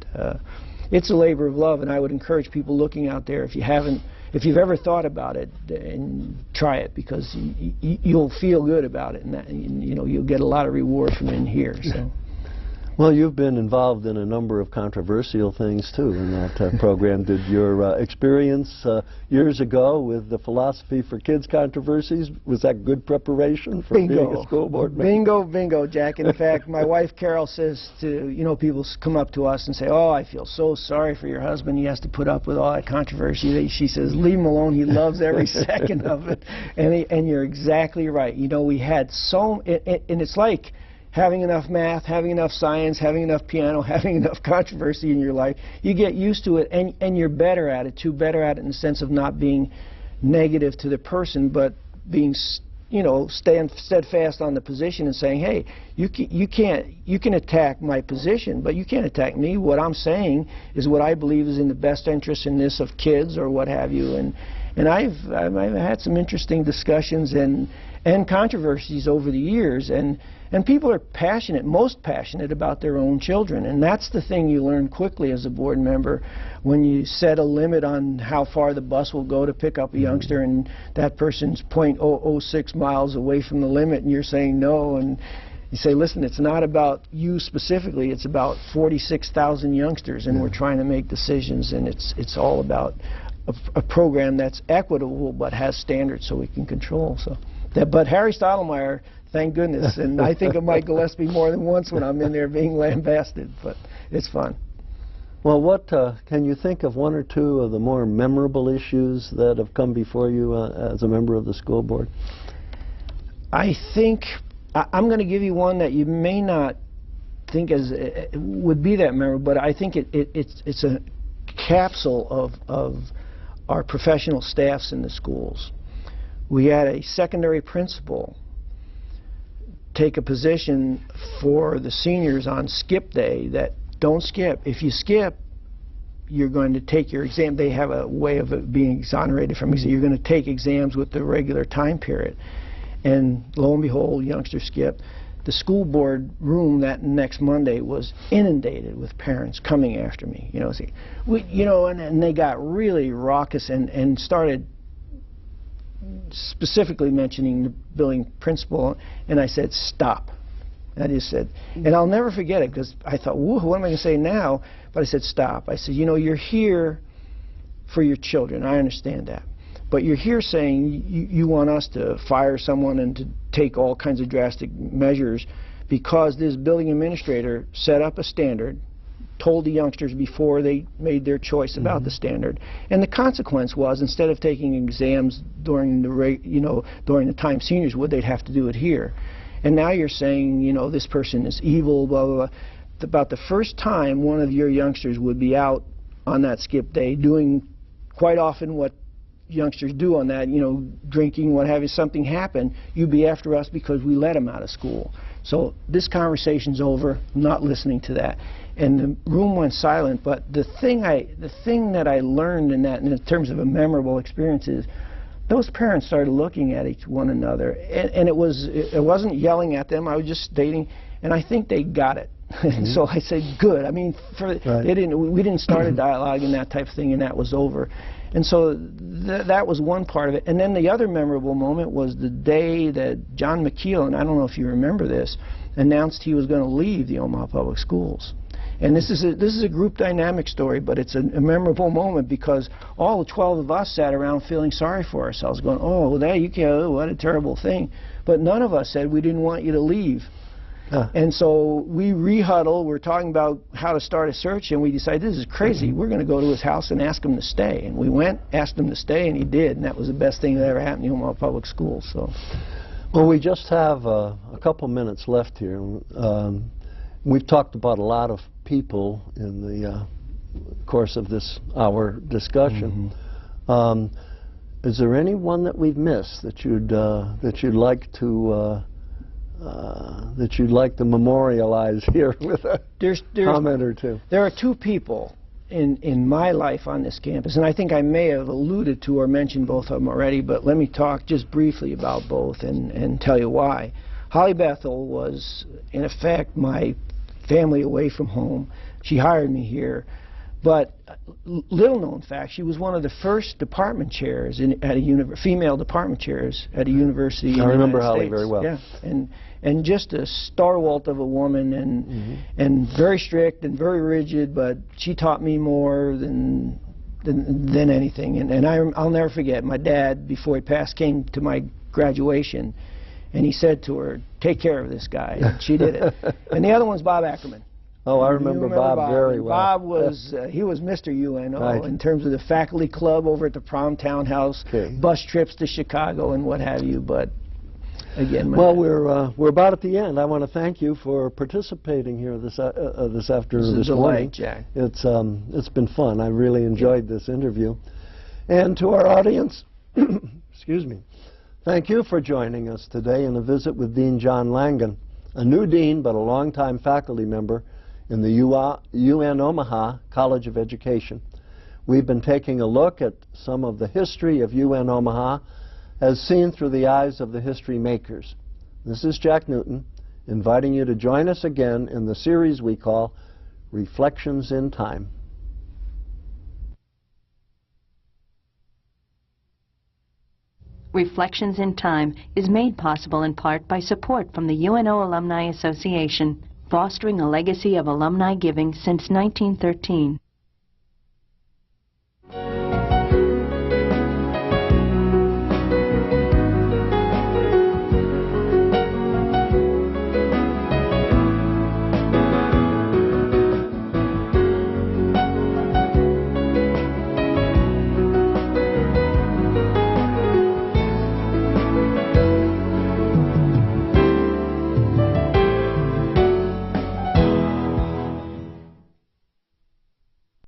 S3: it's a labor of love, and I would encourage people looking out there, if you've ever thought about it, and try it, because you'll feel good about it, and you know, you'll get a lot of reward from in here. So.
S2: Well, you've been involved in a number of controversial things, too, in that program. Did your experience years ago with the Philosophy for Kids controversies, was that good preparation for being a school board member?
S3: Bingo, bingo, Jack. In fact, my wife Carol says to, you know, people come up to us and say, oh, I feel so sorry for your husband. He has to put up with all that controversy. She says, leave him alone. He loves every second of it. And you're exactly right. You know, we had and it's like having enough math, having enough science, having enough piano, having enough controversy in your life. You get used to it, and you're better at it too. Better at it in the sense of not being negative to the person, but being, you know, staying steadfast on the position and saying, hey, you can attack my position, but you can't attack me. What I'm saying is what I believe is in the best interest in this of kids or what have you. And I've had some interesting discussions and controversies over the years, and people are most passionate about their own children, and that's the thing you learn quickly as a board member when you set a limit on how far the bus will go to pick up a youngster, and that person's 0.006 miles away from the limit, and you're saying no, and you say, listen, it's not about you specifically, it's about 46,000 youngsters, and we're trying to make decisions, and it's all about a program that's equitable but has standards so we can control. But Harry Stottlemyre, thank goodness, and I think of Mike Gillespie more than once when I'm in there being lambasted, but it's fun.
S2: Well, what can you think of one or two of the more memorable issues that have come before you as a member of the school board?
S3: I think I'm going to give you one that you may not think would be that memorable, but I think it's a capsule of our professional staffs in the schools. We had a secondary principal take a position for the seniors on skip day that don't skip. If you skip, you're going to take your exam. They have a way of being exonerated from exam. You're going to take exams with the regular time period. And lo and behold, youngsters skip. The school board room that next Monday was inundated with parents coming after me. You know, and they got really raucous and started specifically mentioning the building principal, and I said, stop. I just said, and I'll never forget it, because I thought, whoa, what am I going to say now? But I said, stop. I said, you know, you're here for your children. I understand that. But you're here saying you want us to fire someone and to take all kinds of drastic measures because this building administrator set up a standard, told the youngsters before they made their choice about the standard, and the consequence was, instead of taking exams during the time seniors would, they'd have to do it here. And now you're saying, you know, this person is evil, blah, blah, blah. About the first time one of your youngsters would be out on that skip day doing quite often what youngsters do on that, you know, drinking, what have you, something happened, you'd be after us because we let them out of school. So this conversation's over, I'm not listening to that. And the room went silent, but the thing that I learned in that, in terms of a memorable experience, is those parents started looking at one another, and it wasn't yelling at them, I was just stating, and I think they got it. And so I said, good. I mean, we didn't start a dialogue and that type of thing, and that was over. And so that was one part of it. And then the other memorable moment was the day that John McKeel, and I don't know if you remember this, announced he was going to leave the Omaha Public Schools. And this is a group dynamic story, but it's a memorable moment because all the 12 of us sat around feeling sorry for ourselves, going, oh, well, there you go, what a terrible thing. But none of us said we didn't want you to leave. And so we re-huddled, we're talking about how to start a search, and we decided this is crazy, we're going to go to his house and ask him to stay. And we went, asked him to stay, and he did, and that was the best thing that ever happened in the Omaha Public Schools. So.
S2: Well, we just have a couple minutes left here. We've talked about a lot of people in the course of this hour discussion. Is there anyone that we've missed that you'd like to memorialize here with a comment or two?
S3: There are two people in my life on this campus, and I think I may have alluded to or mentioned both of them already, but let me talk just briefly about both and tell you why. Holly Bethel was, in effect, my family away from home. She hired me here, but little known fact, she was one of the first department chairs at a female department chairs at a university in the United States. I remember Holly very well. Yeah, and just a stalwart of a woman, and very strict and very rigid, but she taught me more than anything. And I'll never forget, my dad, before he passed, came to my graduation, and he said to her, take care of this guy. And she did it. And the other one's Bob Ackerman.
S2: Oh, I remember Bob very well.
S3: Bob was, he was Mr. UNO in terms of the faculty club over at the Prom Townhouse, bus trips to Chicago and what have you, but again...
S2: Well, we're about at the end. I want to thank you for participating here this afternoon, this morning.
S3: Jack.
S2: It's been fun. I really enjoyed this interview. And to our audience, excuse me, thank you for joining us today in a visit with Dean John Langan, a new dean but a longtime faculty member in the UN Omaha College of Education. We've been taking a look at some of the history of UN Omaha as seen through the eyes of the history makers. This is Jack Newton, inviting you to join us again in the series we call Reflections in Time.
S1: Reflections in Time is made possible in part by support from the UNO Alumni Association, fostering a legacy of alumni giving since 1913.